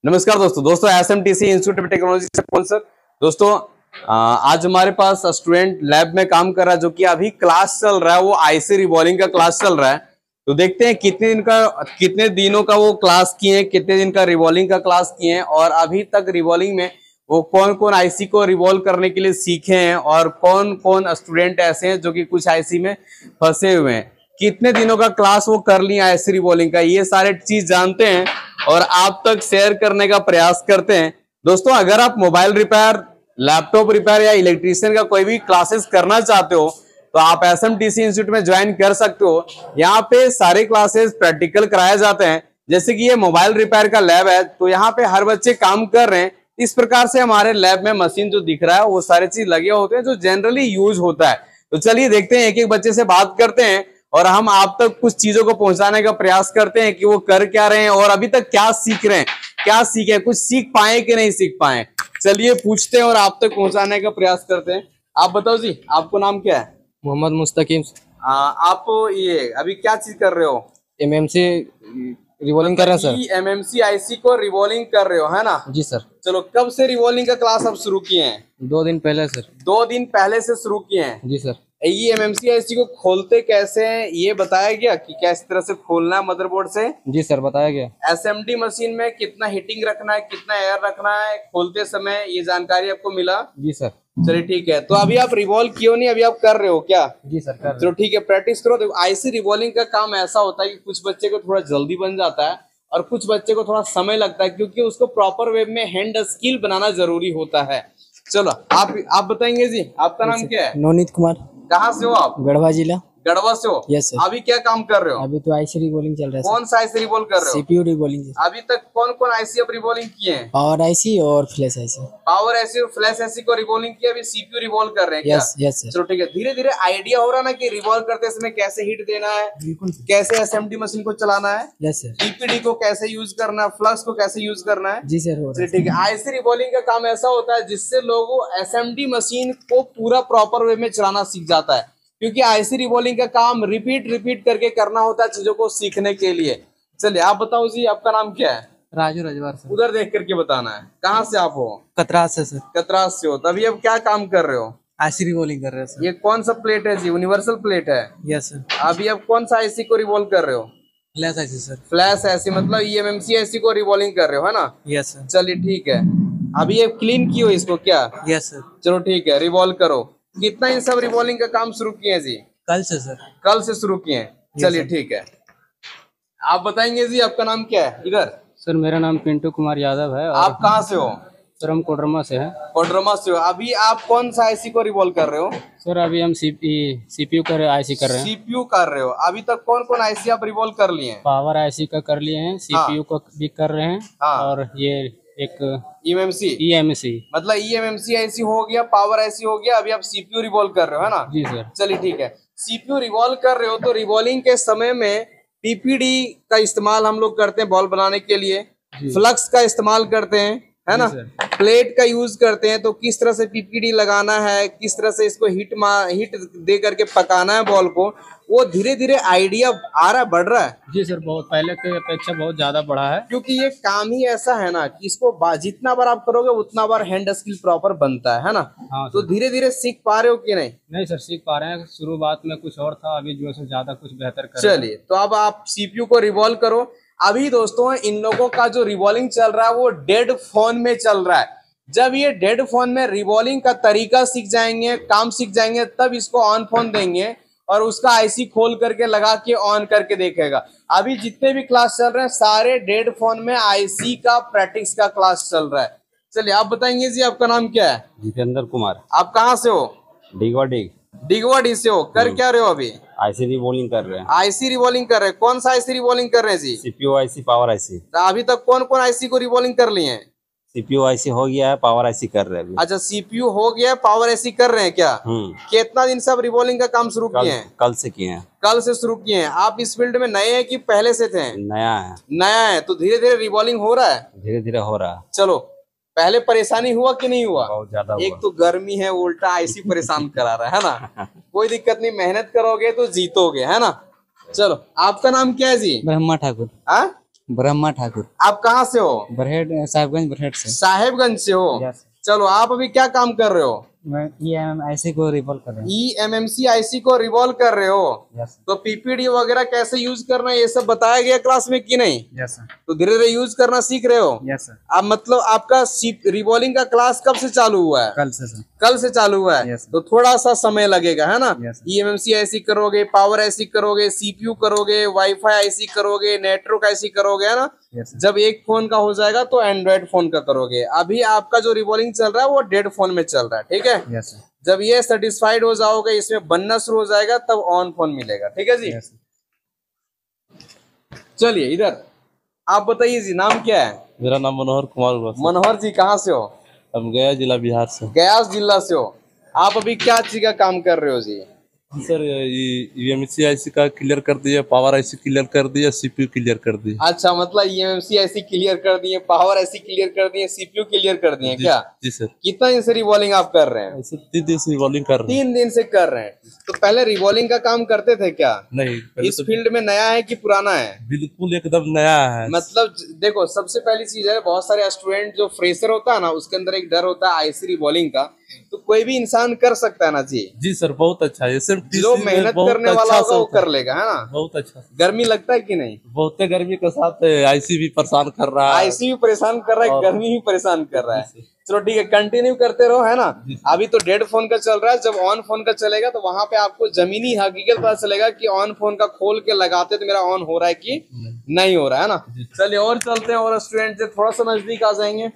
नमस्कार दोस्तों एसएमटीसी institute of technology से कौन सर। दोस्तों आज हमारे पास स्टूडेंट लैब में काम कर रहा है, जो कि अभी क्लास चल रहा है, वो आईसी रिवॉल्विंग का क्लास चल रहा है। तो देखते हैं कितने दिनों का वो क्लास किए हैं, कितने दिन का रिवॉल्विंग का क्लास किए हैं, और अभी तक रिवॉल्विंग में वो कौन कौन आईसी को रिवॉल्व करने के लिए सीखे हैं, और कौन कौन स्टूडेंट ऐसे हैं जो कि कुछ आईसी में फंसे हुए हैं। कितने दिनों का क्लास वो कर लिया आईसी रिवॉल्विंग का, ये सारे चीज जानते हैं और आप तक शेयर करने का प्रयास करते हैं। दोस्तों अगर आप मोबाइल रिपेयर, लैपटॉप रिपेयर या इलेक्ट्रीशियन का कोई भी क्लासेस करना चाहते हो तो आप एसएमटीसी इंस्टीट्यूट में ज्वाइन कर सकते हो। यहाँ पे सारे क्लासेस प्रैक्टिकल कराए जाते हैं। जैसे कि ये मोबाइल रिपेयर का लैब है, तो यहाँ पे हर बच्चे काम कर रहे हैं। इस प्रकार से हमारे लैब में मशीन जो दिख रहा है वो सारे चीज लगे होते हैं जो जनरली यूज होता है। तो चलिए देखते हैं, एक एक बच्चे से बात करते हैं और हम आप तक कुछ चीजों को पहुंचाने का प्रयास करते हैं कि वो कर क्या रहे हैं और अभी तक क्या सीख रहे हैं, क्या सीखे, कुछ सीख पाए कि नहीं सीख पाए। चलिए पूछते हैं और आप तक पहुंचाने का प्रयास करते हैं। आप बताओ जी, आपको नाम क्या है? मोहम्मद मुस्तकीम। आप ये अभी क्या चीज कर रहे हो? एमएमसी रिवॉल्विंग कर रहे हैं सर। एमएमसी आईसी को रिवॉल्विंग कर रहे हो, है ना? जी सर। चलो, कब से रिवॉल्विंग का क्लास आप शुरू किए हैं? 2 दिन पहले सर। 2 दिन पहले से शुरू किए हैं? जी सर। ये एमएमसी आईसी को खोलते कैसे हैं ये बताया गया कि किस तरह से खोलना है मदरबोर्ड से? जी सर, बताया गया। एसएमडी मशीन में कितना हीटिंग रखना है, कितना एयर रखना है खोलते समय, ये जानकारी आपको मिला? जी सर। चलिए ठीक है। तो अभी आप रिवॉल्व क्यों नहीं, अभी आप कर रहे हो क्या? जी सर, कर। चलो ठीक है, प्रैक्टिस करो। देखो आईसी रिवॉल्विंग का काम ऐसा होता है कि कुछ बच्चे को थोड़ा जल्दी बन जाता है और कुछ बच्चे को थोड़ा समय लगता है, क्योंकि उसको प्रॉपर वे में हैंड स्किल बनाना जरूरी होता है। चलो आप बताएंगे जी, आपका नाम क्या है? नवनीत कुमार। कहाँ से हो आप? गढ़वा जिला। गढ़वा से हो? Yes sir. अभी क्या काम कर रहे हो? अभी तो आईसी रिवॉल्विंग चल रहा है। कौन सा आईसी रिवॉल्व कर रहे हो? CPU revolving. अभी तक कौन कौन आईसी आप रिवॉल्विंग किए हैं? पावर आईसी और फ्लैश आईसी। पावर आईसी और फ्लैश आईसी को रिवॉल्विंग किया, अभी सीपीयू रिवॉल्व कर रहे हैं क्या? Yes yes sir. चलो ठीक है, धीरे धीरे आइडिया हो रहा ना कि रिवॉल्व करते समय कैसे हीट देना है, कैसे एसएमडी मशीन को चलाना है, यस सर। टीपीडी को कैसे यूज करना है, फ्लक्स को कैसे यूज करना है। जी सर, हो रहा है। ठीक है, आईसी रिवॉल्विंग का काम ऐसा होता है जिससे लोग एसएमडी मशीन को पूरा प्रॉपर वे में चलाना सीख जाता है, क्योंकि आईसी रिवॉल्विंग का काम रिपीट करके करना होता है चीजों को सीखने के लिए। चलिए आप बताओ जी, आपका नाम क्या है? राजू रजवार सर। उधर देख करके बताना है। कहाँ से आप हो? कतरास से सर। कतरास से हो। तभी अब क्या काम कर रहे हो? आईसी रिवॉल्विंग कर रहे हैं सर। ये कौन सा प्लेट है जी? यूनिवर्सल प्लेट है? Yes sir. अभी अब कौन सा आईसी को रिवॉल्व कर रहे हो? Flash IC sir. Flash IC, मतलब ईएमएमसी आईसी को रिवॉल्विंग कर रहे हो, है ना? Yes sir. चलिए ठीक है। अभी ये क्लीन की हो इसको क्या? Yes sir. चलो ठीक है, रिवॉल्व करो। कितना इन सब रिवॉल्विंग का काम शुरू किए जी? कल से सर। कल से शुरू किए हैं? चलिए ठीक है। आप बताएंगे जी, आपका नाम क्या है? इधर सर, मेरा नाम पिंटू कुमार यादव है। आप कहाँ से हो? सर हम कोडरमा से हैं। कोडरमा से हो। अभी आप कौन सा आईसी को रिवॉल्व कर रहे हो? सर अभी हम सीपीयू कर आईसी कर रहे हैं। सीपीयू कर रहे हो। अभी तक कौन कौन आईसी आप रिवॉल्व कर लिए हैं? पावर आईसी का कर लिए हैं, सीपीयू का भी कर रहे हैं। हाँ। और ये एक ईएमएमसी, मतलब ईएमएमसी आईसी हो गया, पावर आईसी हो गया, अभी आप सीपीयू रिवॉल्व कर रहे हो, है ना? जी सर। चलिए ठीक है। सीपीयू रिवॉल्व कर रहे हो तो रिवॉल्विंग के समय में टीपीडी का इस्तेमाल हम लोग करते हैं बॉल बनाने के लिए, फ्लक्स का इस्तेमाल करते हैं, है ना? प्लेट का यूज करते हैं। तो किस तरह से पीपीडी लगाना है, किस तरह से इसको हीट दे करके पकाना है बॉल को, वो धीरे धीरे आइडिया आ रहा है, बढ़ रहा है। जी सर, बहुत पहले के अपेक्षा बहुत ज्यादा बढ़ा है, क्योंकि ये काम ही ऐसा है ना कि इसको जितना बार आप करोगे उतना बार हैंड स्किल प्रॉपर बनता है ना? हाँ। तो धीरे धीरे सीख पा रहे हो कि नहीं? नहीं सर, सीख पा रहे हैं। शुरुआत में कुछ और था, अभी जो है ज्यादा कुछ बेहतर कर। चलिए, तो अब आप सीपीयू को रिवॉल्व करो। अभी दोस्तों इन लोगों का जो रिवॉल्विंग चल रहा है वो डेड फोन में चल रहा है। जब ये डेड फोन में रिवॉल्विंग का तरीका सीख जाएंगे, काम सीख जाएंगे, तब इसको ऑन फोन देंगे और उसका आईसी खोल करके लगा के ऑन करके देखेगा। अभी जितने भी क्लास चल रहे हैं सारे डेड फोन में आईसी का प्रैक्टिस का क्लास चल रहा है। चलिए आप बताएंगे जी, आपका नाम क्या है? जितेंद्र कुमार। आप कहाँ से हो? डिगवाडी से हो। कर क्या रहे हो अभी? आईसी रिवॉल्विंग कर रहे हैं। आईसी रिवॉल्विंग कर रहे हैं। कौन सा आईसी रिवॉल्विंग कर रहे हैं जी? CPU IC, power IC. अभी तक कौन कौन आईसी को रिवॉल्विंग कर लिए हैं? सीपीयू आईसी हो गया है, पावर आईसी कर रहे हैं। अच्छा, सीपीयू हो गया, पावर आईसी कर रहे हैं क्या? कितना दिन से आप रिवॉल्विंग का काम शुरू किए हैं? कल से किए हैं। कल से शुरू किए हैं। आप इस फील्ड में नए हैं कि पहले से थे? नया है। तो धीरे धीरे रिवॉल्विंग हो रहा है? धीरे धीरे हो रहा है। चलो, पहले परेशानी हुआ कि नहीं हुआ? बहुत ज्यादा हुआ। एक तो गर्मी है, उल्टा आईसी परेशान करा रहा है ना? कोई दिक्कत नहीं, मेहनत करोगे तो जीतोगे, है ना? चलो, आपका नाम क्या है जी? ब्रह्मा ठाकुर। ब्रह्मा ठाकुर। आप कहाँ से हो? बरहेट, साहिबगंज बरहेट से। साहेबगंज से हो? यस। चलो, आप अभी क्या काम कर रहे हो? मैं EMMIC को रिवॉल्व कर रहा हूँ। EMMC को रिवॉल्व कर रहे हो? यस। तो PPD वगैरह कैसे यूज करना है ये सब बताया गया क्लास में कि नहीं? Yes sir. तो धीरे धीरे यूज करना सीख रहे हो? Yes sir. अब मतलब आपका रिवॉल्विंग का क्लास कब से चालू हुआ है? कल से सर। कल से चालू हुआ है। Yes. तो थोड़ा सा समय लगेगा, है ना? Yes. EMMC IC करोगे, पावर IC करोगे, CPU करोगे, वाईफाई IC करोगे, नेटवर्क IC करोगे, है ना? Yes. जब एक फोन का हो जाएगा तो एंड्रॉइड फोन का करोगे। अभी आपका जो रिवॉल्विंग चल रहा है वो डेड फोन में चल रहा है, ठीक है? Yes sir. जब ये सेटिस्फाइड हो जाओगे, इसमें बनना शुरू हो जाएगा, तब ऑन फोन मिलेगा, ठीक है जी? यस। चलिए इधर आप बताइए जी, नाम क्या है? मेरा नाम मनोहर कुमार हुआ सर। मनोहर जी कहाँ से हो? हम गया जिला बिहार से। गया जिला से हो। आप अभी क्या चीज का काम कर रहे हो जी? सर EMC IC का क्लियर कर दिया, पावर IC क्लियर कर दिया, CPU क्लियर कर दिया। अच्छा, मतलब EMMC IC क्लियर कर दिए, पावर IC क्लियर कर दिए, CPU क्लियर कर दिए क्या? जी सर। कितना दिन से रिवॉल्विंग आप कर रहे हैं? ऐसे 3 दिन से रिवॉल्विंग कर रहे हैं। 3 दिन से कर रहे हैं। तो पहले रिवॉल्विंग का काम करते थे क्या? नहीं, पहले इस तो फील्ड में नया है कि पुराना है? बिल्कुल एकदम नया है। मतलब देखो, सबसे पहली चीज है, बहुत सारे स्टूडेंट जो फ्रेशर होता है ना, उसके अंदर एक डर होता है IC रिवॉल्विंग का। तो कोई भी इंसान कर सकता है ना जी? जी सर, बहुत अच्छा है। सिर्फ जो मेहनत करने वाला होगा वो कर लेगा, है ना? बहुत अच्छा। गर्मी लगता है कि नहीं? बहुत गर्मी के साथ IC भी परेशान कर रहा है। IC भी परेशान कर रहा है, गर्मी भी परेशान कर रहा है। चलो ठीक है, कंटिन्यू करते रहो, है ना? अभी तो डेड फोन का चल रहा है, जब ऑन फोन का चलेगा तो वहां पे आपको जमीनी हकीकत पता चलेगा कि ऑन फोन का खोल के लगाते तो मेरा ऑन हो रहा है कि नहीं हो रहा है ना? चलिए और चलते हैं, और स्टूडेंट से थोड़ा सा नजदीक आ जाएंगे।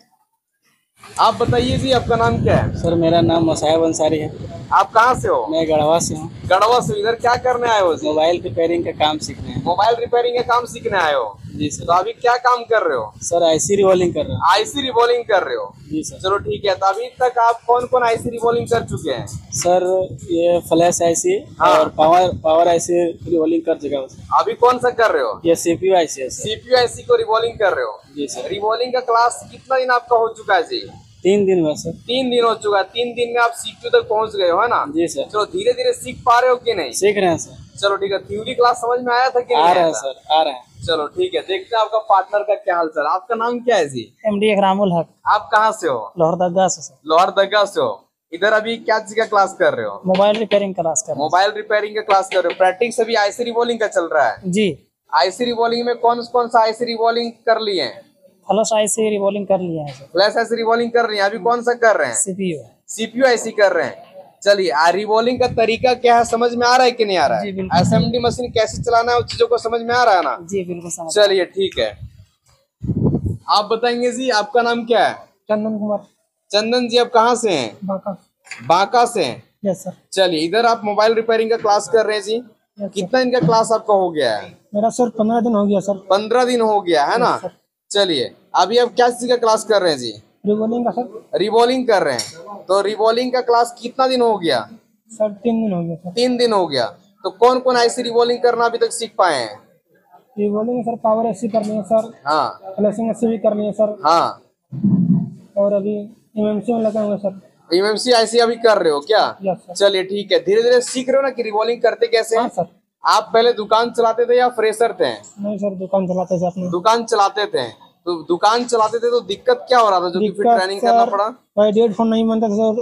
आप बताइए जी, आपका नाम क्या है? सर मेरा नाम मुसाहिब अंसारी है। आप कहाँ से हो? मैं गढ़वा से हूँ। गढ़वा से। इधर क्या करने आए हो जी? मोबाइल रिपेयरिंग का काम सीखने हैं। मोबाइल रिपेयरिंग का काम सीखने आए हो? जी सर। तो अभी क्या काम कर रहे हो? सर IC रिवॉल्विंग कर रहा हूँ। IC रिवॉल्विंग कर रहे हो? जी सर। चलो ठीक है। तो अभी तक आप कौन कौन IC रिवॉल्विंग कर चुके हैं? सर ये फ्लैश IC हाँ। और पावर IC रिवॉल्विंग कर चुका हूँ। अभी कौन सा कर रहे हो? ये CPU IC है सर। CPU IC को रिवॉल्विंग कर रहे हो? जी सर। रिवॉल्विंग का क्लास कितना दिन आपका हो चुका है जी? 3 दिन हुआ सर। 3 दिन हो चुका है। 3 दिन में आप CPU तक पहुंच गए हो, है ना? जी सर। चलो धीरे धीरे सीख पा रहे हो कि नहीं? सीख रहे हैं सर। चलो ठीक है। थ्योरी क्लास समझ में आया था कि नहीं आ रहा आया है था? सर, आ रहा है। चलो ठीक है, देखते हैं आपका पार्टनर का क्या हाल चाल। आपका नाम क्या है जी? MD इकरामुल हक, आप कहाँ से हो? लाहौर दरगाह से सर। लोअर दरगाह से हो। इधर अभी क्या चीज का क्लास कर रहे हो? मोबाइल रिपेयरिंग क्लास कर रहे मोबाइल रिपेयरिंग का क्लास कर रहे हो। प्रैक्टिस अभी IC रिवॉल्विंग का चल रहा है। हैं। जी। IC रिवॉल्विंग में कौन कौन सा IC रिवॉल्विंग कर लिए हैं? फ्लैश IC रिवॉल्विंग कर लिया है सर। फ्लैश IC रिवॉल्विंग कर रही हैं। अभी कौन सा कर रहे हैं? CPU। CPU IC कर रहे हैं। चलिए, रिवॉल्विंग का तरीका क्या है, समझ में आ रहा है कि नहीं आ रहा जी है? बिल्कुल। असेंबली मशीन कैसे चलाना है, उस चीजों को समझ में आ रहा है ना? जी बिल्कुल समझ। चलिए ठीक है। आप बताएंगे जी, आपका नाम क्या है? चंदन कुमार। चंदन जी, आप कहाँ से हैं? बांका। बांका से हैं। Yes sir. चलिए, इधर आप मोबाइल रिपेयरिंग का क्लास कर रहे हैं जी। कितना दिन का क्लास आपका हो गया है? मेरा सर 15 दिन हो गया सर। 15 दिन हो गया है ना? चलिए, अभी आप क्या चीज का क्लास कर रहे हैं जी? रिवॉल्विंग का सर। रिवॉल्विंग कर रहे हैं। तो रिवॉल्विंग का क्लास कितना दिन हो गया? सर 3 दिन हो गया सर। 3 दिन हो गया। तो कौन कौन IC रिवॉल्विंग करना अभी तक सीख पाए हैं? रिवॉल्विंग सर पावर IC कर लिए सर। हाँ फ्लैशिंग IC भी कर लिए सर। हाँ। और अभी MMC में लगा हुआ सर। EMMC IC अभी कर रहे हो क्या? Yes sir. चलिए ठीक है, धीरे धीरे सीख रहे हो ना कि रिवॉल्विंग करते कैसे हाँ हैं? सर। आप पहले दुकान चलाते थे या फ्रेशर थे? नहीं सर, दुकान चलाते थे अपने। दुकान चलाते थे। तो दुकान चलाते थे तो दिक्कत क्या हो रहा था, जो कि फिर ट्रेनिंग करना पड़ा? भाई डेड फोन नहीं बनता था सर,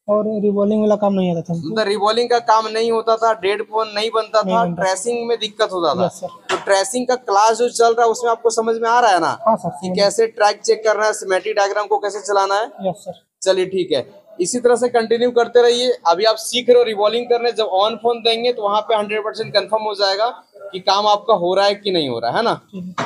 और रिवॉल्विंग वाला काम नहीं आता था। मतलब रिवॉल्विंग का काम नहीं होता था, डेड फोन नहीं बनता था, बनता। ट्रेसिंग में दिक्कत होता था। Yes sir. तो ट्रेसिंग का क्लास जो चल रहा है उसमें आपको समझ में आ रहा है ना हाँ सर। कि कैसे ट्रैक चेक करना है, सिमेट्रिक डायग्राम को कैसे चलाना है? Yes sir. चलिए ठीक है, इसी तरह से कंटिन्यू करते रहिए। अभी आप सीख रहे हो रिवॉल्विंग करने, जब ऑन फोन देंगे तो वहां पे 100% कंफर्म हो जाएगा कि काम आपका हो रहा है कि नहीं हो रहा है ना?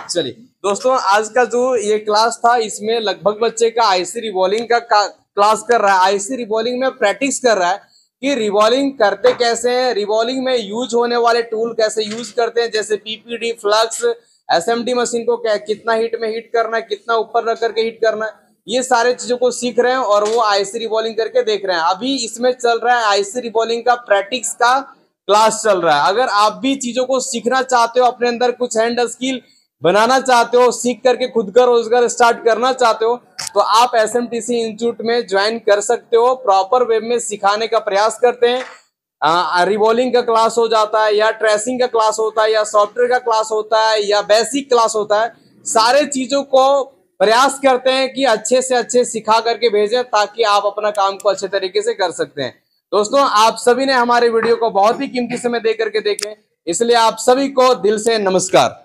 चलिए दोस्तों, आज का जो ये क्लास था इसमें लगभग बच्चे का IC रिवॉल्विंग का क्लास कर रहा है। IC रिवॉल्विंग में प्रैक्टिस कर रहा है कि रिवॉल्विंग करते कैसे हैं, रिवॉल्विंग में यूज होने वाले टूल कैसे यूज करते हैं, जैसे PPD, फ्लक्स, SMD मशीन को कितना हीट में हीट करना है, कितना ऊपर रख करके हीट करना है, ये सारे चीजों को सीख रहे हैं और वो IC रिवॉल्विंग करके देख रहे हैं। अभी इसमें चल रहा है IC रिवॉल्विंग का प्रैक्टिस का क्लास चल रहा है। अगर आप भी चीजों को सीखना चाहते हो, अपने अंदर कुछ हैंड स्किल बनाना चाहते हो, सीख करके खुद का रोजगार स्टार्ट करना चाहते हो, तो आप SMTC इंस्टीट्यूट में ज्वाइन कर सकते हो। प्रॉपर वे में सिखाने का प्रयास करते हैं। रिवॉल्विंग का क्लास हो जाता है, या ट्रेसिंग का क्लास होता है, या सॉफ्टवेयर का क्लास होता है, या बेसिक क्लास होता है। सारे चीजों को प्रयास करते हैं कि अच्छे से अच्छे सिखा करके भेजें ताकि आप अपना काम को अच्छे तरीके से कर सकते हैं। दोस्तों, आप सभी ने हमारे वीडियो को बहुत ही कीमती समय दे करके देखें, इसलिए आप सभी को दिल से नमस्कार।